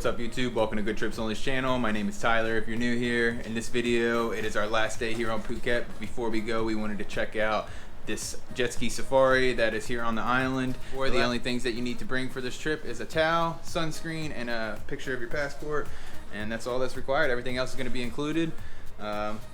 What's up YouTube? Welcome to Good Trips Only's channel. My name is Tyler if you're new here. In this video, it is our last day here on Phuket. Before we go, we wanted to check out this jet ski safari that is here on the island. The only things that you need to bring for this trip is a towel, sunscreen, and a picture of your passport. And that's all that's required. Everything else is going to be included.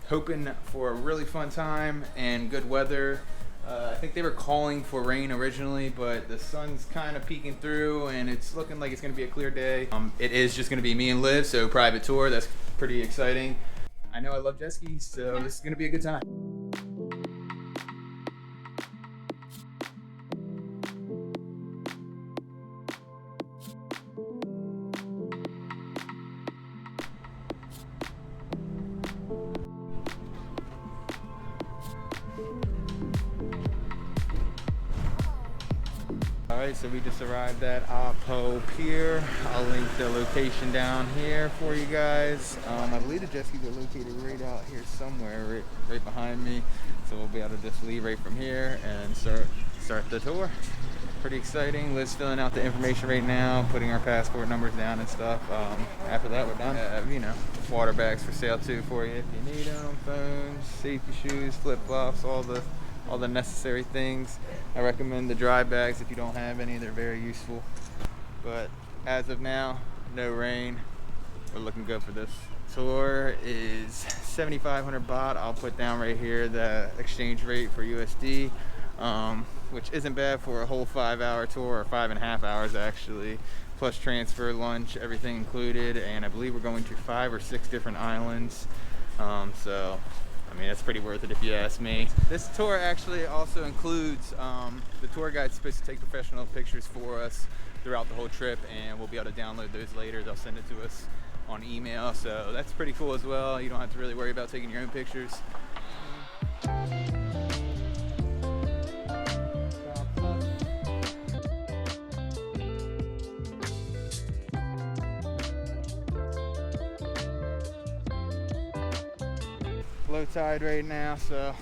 Hoping for a really fun time and good weather. I think they were calling for rain originally, but the sun's kind of peeking through and it's looking like it's going to be a clear day. It is just going to be me and Liv, so private tour. That's pretty exciting. I know I love jet skis, so this is going to be a good time. Alright, so we just arrived at Apo Pier. I'll link the location down here for you guys. I believe the jet skis are located right out here somewhere, right behind me. So we'll be able to just leave right from here and start the tour. Pretty exciting. Liv's filling out the information right now, putting our passport numbers down and stuff. After that, we're done. You know, water bags for sale too for you if you need them. Phones, safety shoes, flip-flops, all the necessary things. I recommend the dry bags if you don't have any. They're very useful. But as of now, no rain. We're looking good for this. Tour is 7,500 baht. I'll put down right here the exchange rate for USD, which isn't bad for a whole 5-hour tour, or 5.5 hours actually, plus transfer, lunch, everything included. And I believe we're going to 5 or 6 different islands. So I mean, that's pretty worth it if you ask me. This tour actually also includes, the tour guide's supposed to take professional pictures for us throughout the whole trip, and we'll be able to download those later. They'll send it to us on email, so that's pretty cool as well. You don't have to really worry about taking your own pictures. Low tide right now, so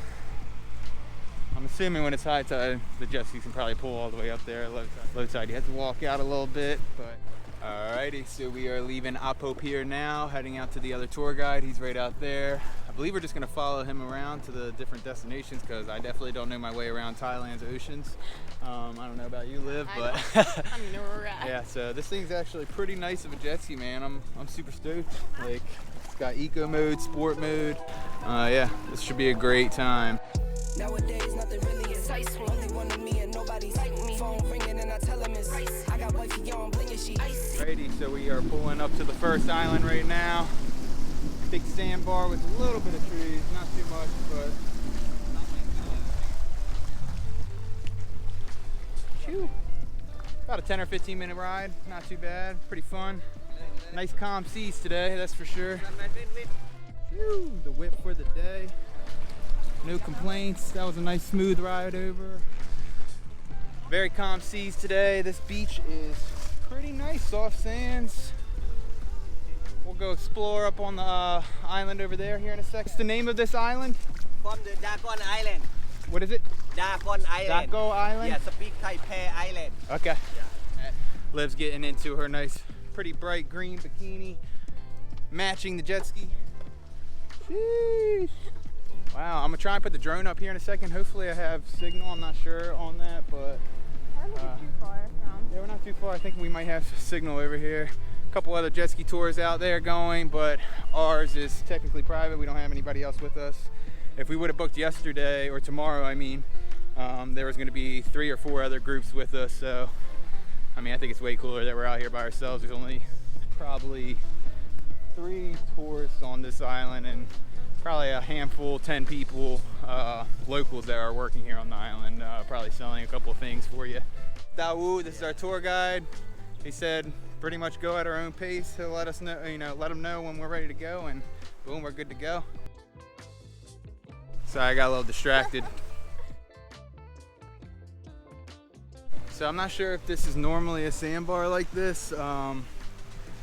I'm assuming when it's high tide, the jet skis can probably pull all the way up there. Low tide, you have to walk out a little bit, but alrighty. So we are leaving Apo Pier now, heading out to the other tour guide. He's right out there. I believe we're just gonna follow him around to the different destinations because I definitely don't know my way around Thailand's oceans. I don't know about you, Liv, but I don't know where we're at. Yeah. So this thing's actually pretty nice of a jet ski, man. I'm super stoked. Like, it's got eco mode, sport mode. Yeah, this should be a great time. Nowadays, nothing really excites me. Only one of me and nobody's like me. Phone ringing and I tell him it's ice. I got wifey on blinging she ice. Righty, so we are pulling up to the first island right now. Big sandbar with a little bit of trees, not too much, but phew. About a 10 or 15 minute ride, not too bad, pretty fun. Nice calm seas today, that's for sure. Phew, the whip for the day. No complaints, that was a nice smooth ride over. Very calm seas today. This beach is pretty nice, soft sands. We'll go explore up on the island over there here in a second. What's the name of this island? From the Dakon Island. What is it? Dakon Island. Dako Island? Yeah, Speak Taipei Island. Okay. Yeah. Liv's getting into her nice, pretty bright green bikini, matching the jet ski. Sheesh. Wow, I'm gonna try and put the drone up here in a second. Hopefully I have signal, I'm not sure on that, but We're not too far from. yeah, we're not too far. I think we might have signal over here. A couple other jet ski tours out there going, but ours is technically private. We don't have anybody else with us. If we would have booked yesterday, or tomorrow, I mean, there was gonna be 3 or 4 other groups with us. So, I mean, I think it's way cooler that we're out here by ourselves. There's only probably 3 tourists on this island and probably a handful, 10 people, locals that are working here on the island, probably selling a couple of things for you. Dawu, this is our tour guide. He said pretty much go at our own pace. He'll let us know, let him know when we're ready to go, and boom, we're good to go. Sorry, I got a little distracted. So I'm not sure if this is normally a sandbar like this.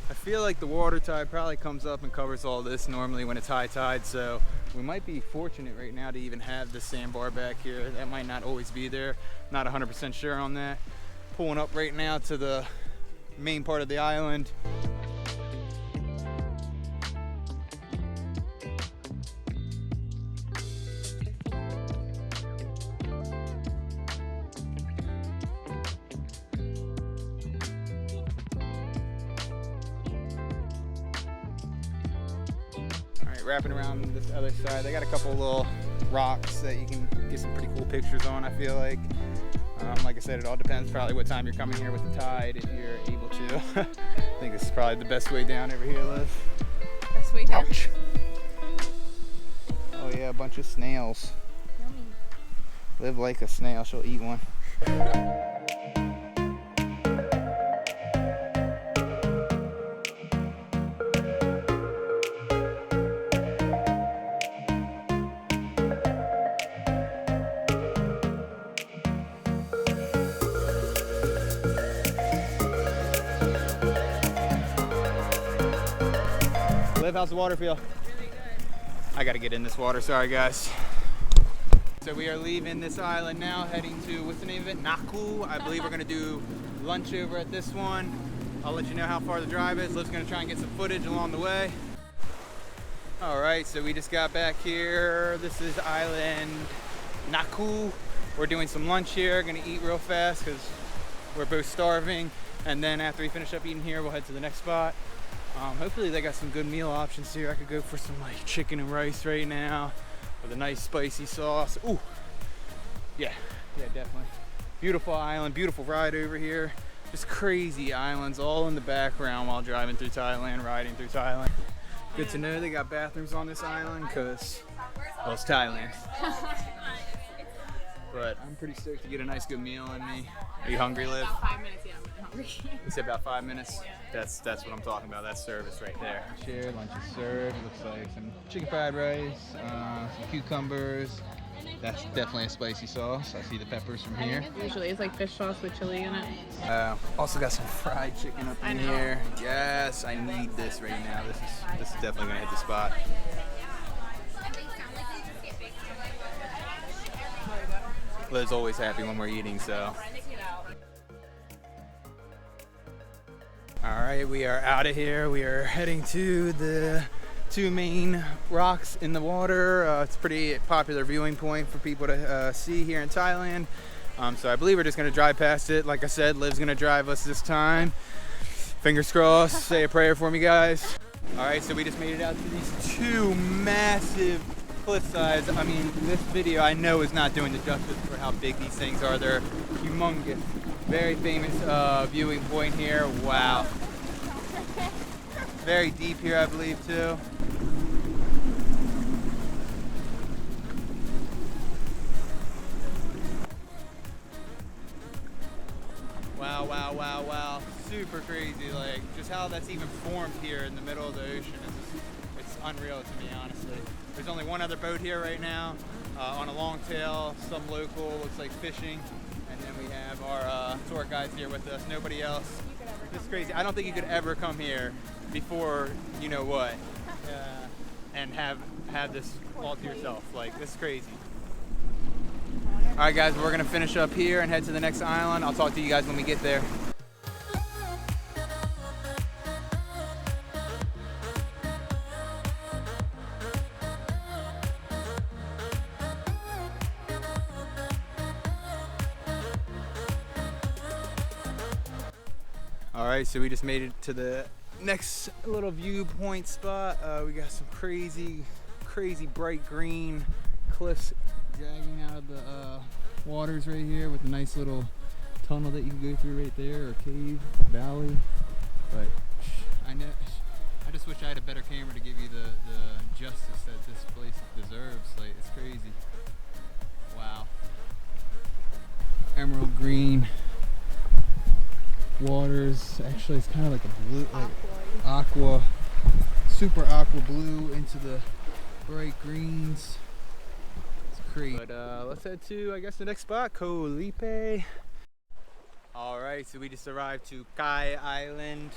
I feel like the water tide probably comes up and covers all this normally when it's high tide, so we might be fortunate right now to even have this sandbar back here. That might not always be there. Not 100% sure on that. Pulling up right now to the main part of the island. wrapping around this other side. They got a couple little rocks that you can get some pretty cool pictures on, I feel like. Like I said, it all depends probably what time you're coming here with the tide, if you're able to. I think this is probably the best way down over here, Liv. Best way down. Ouch. Oh yeah, a bunch of snails. Yummy. Liv like a snail, she'll eat one. Liv, how's the water feel? Really good. I gotta get in this water, sorry guys. So we are leaving this island now, heading to, what's the name of it? Naku. I believe we're gonna do lunch over at this one. I'll let you know how far the drive is. Liv's gonna try and get some footage along the way. All right, so we just got back here. This is island Naku. We're doing some lunch here, gonna eat real fast because we're both starving. And then after we finish up eating here, we'll head to the next spot. Hopefully they got some good meal options here. I could go for some like chicken and rice right now with a nice spicy sauce. Ooh, yeah, definitely. Beautiful island, beautiful ride over here. Just crazy islands all in the background while driving through Thailand, riding through Thailand. Good to know they got bathrooms on this island because, well, it's Thailand. But I'm pretty stoked to get a nice good meal in me. Are you hungry, Liv? About 5 minutes, yeah, I'm hungry. You said about 5 minutes? That's what I'm talking about. That's service right there. Share, lunch is served. Looks like some chicken fried rice, some cucumbers. That's definitely a spicy sauce. I see the peppers from here. Usually it's like fish sauce with chili in it. Also got some fried chicken up in here. Yes, I need this right now. This is definitely gonna hit the spot. Liv's always happy when we're eating, so. All right, we are out of here. We are heading to the two main rocks in the water. It's a pretty popular viewing point for people to see here in Thailand. So I believe we're just gonna drive past it. Like I said, Liv's gonna drive us this time. Fingers crossed, say a prayer for me, guys. All right, so we just made it out to these two massive cliff sides. I mean, this video I know is not doing the justice for how big these things are. They're humongous. Very famous viewing point here. Wow. Very deep here, I believe, too. Wow, wow, wow, wow. Super crazy. Like, just how that's even formed here in the middle of the ocean is it's unreal to me, honestly. There's only one other boat here right now on a long tail, some local, looks like fishing. And then we have our tour guides here with us, nobody else. This is crazy. I don't think you could ever come here before you know what and have this all to yourself. Like, this is crazy. All right, guys, we're gonna finish up here and head to the next island. I'll talk to you guys when we get there. All right, so we just made it to the next little viewpoint spot. We got some crazy bright green cliffs dragging out of the waters right here with a nice little tunnel that you can go through right there, or cave, valley. But I just wish I had a better camera to give you the justice that this place deserves. Like, it's crazy. Wow. Emerald green waters. Actually, it's kind of like a blue, like aqua, super aqua blue into the bright greens. It's crazy. But let's head to, I guess, the next spot, Koh Lipe. All right, so we just arrived to Kai Island.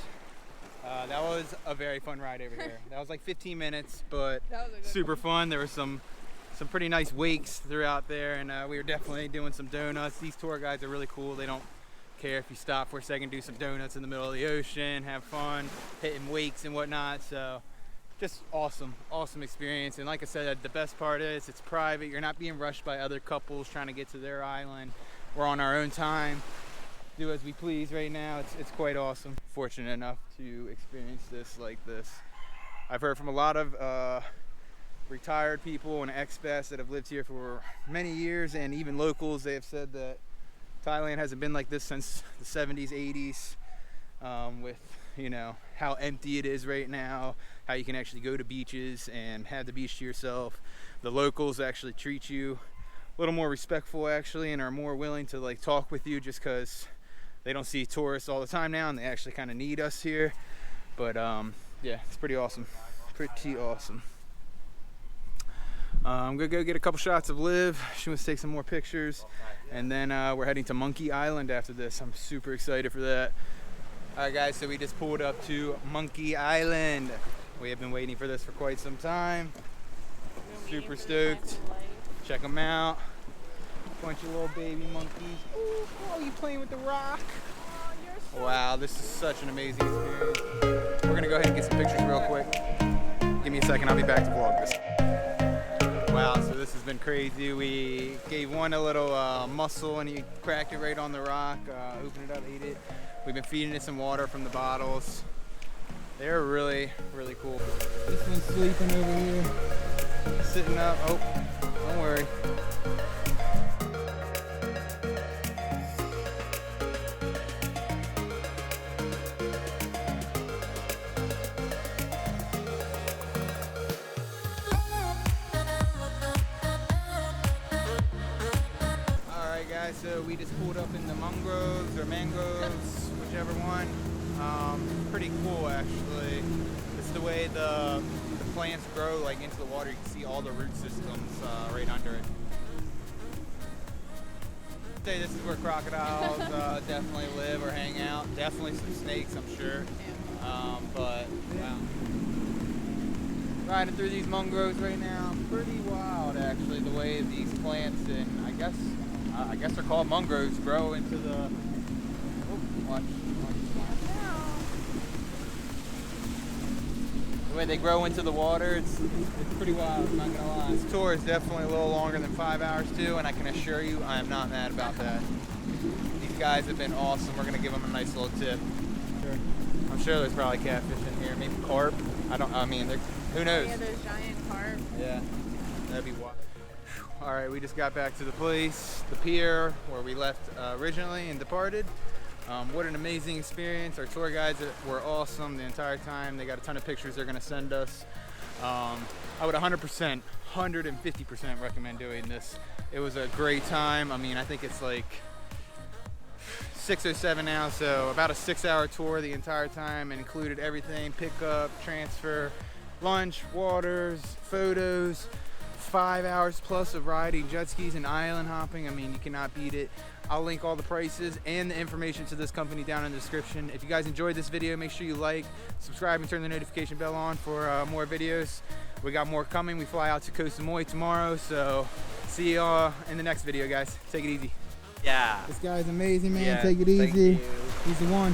That was a very fun ride over here. That was like 15 minutes, but super fun. There were some pretty nice wakes throughout there, and we were definitely doing some donuts. These tour guides are really cool. They don't care if you stop for a second, do some donuts in the middle of the ocean, have fun, hitting wakes and whatnot. So just awesome experience. And like I said, the best part is it's private. You're not being rushed by other couples trying to get to their island. We're on our own time, do as we please right now. It's quite awesome. Fortunate enough to experience this like this. I've heard from a lot of retired people and expats that have lived here for many years, and even locals. They have said that Thailand hasn't been like this since the 70s, 80s, with, you know, how empty it is right now, how you can actually go to beaches and have the beach to yourself. The locals actually treat you a little more respectful, actually, and are more willing to like talk with you, just because they don't see tourists all the time now, and they actually kind of need us here. But yeah, it's pretty awesome. Pretty awesome. I'm gonna go get a couple shots of Liv. She wants to take some more pictures, and then we're heading to Monkey Island after this. I'm super excited for that. All right, guys, so we just pulled up to Monkey Island. We have been waiting for this for quite some time. Super stoked. Check them out. Bunch of little baby monkeys. Ooh, oh, you playing with the rock? Oh, you're so Wow, this is such an amazing experience. We're gonna go ahead and get some pictures real quick. Give me a second, I'll be back to vlog this. Wow, so this has been crazy. We gave one a little mussel and he cracked it right on the rock, opened it up, ate it. We've been feeding it some water from the bottles. They're really, really cool. This one's sleeping over here, sitting up. Oh, don't worry. So we just pulled up in the mangroves, whichever one. Pretty cool, actually. It's the way the plants grow like into the water. You can see all the root systems right under it. I'd say this is where crocodiles definitely live or hang out. Definitely some snakes, I'm sure. But wow. Riding through these mangroves right now. Pretty wild, actually, the way these plants, and I guess they're called mangroves, grow into the. Oh, watch. The way they grow into the water, it's pretty wild. I'm not gonna lie. This tour is definitely a little longer than 5 hours too, and I can assure you, I am not mad about that. These guys have been awesome. We're gonna give them a nice little tip. I'm sure there's probably catfish in here, maybe carp. I mean, who knows? Yeah, there's giant carp. Yeah, that'd be wild. All right, we just got back to the place, the pier, where we left originally and departed. What an amazing experience. Our tour guides were awesome the entire time. They got a ton of pictures they're gonna send us. I would 100%, 150% recommend doing this. It was a great time. I mean, I think it's like 6:07 now, so about a 6-hour tour the entire time, and included everything: pickup, transfer, lunch, waters, photos. 5 hours plus of riding jet skis and island hopping. I mean, you cannot beat it. I'll link all the prices and the information to this company down in the description. If you guys enjoyed this video, make sure you like, subscribe, and turn the notification bell on for more videos. We got more coming. We fly out to Koh Samui tomorrow, so see y'all in the next video, guys. Take it easy. Yeah. This guy's amazing, man. Yeah, Take it thank easy. you. He's the one.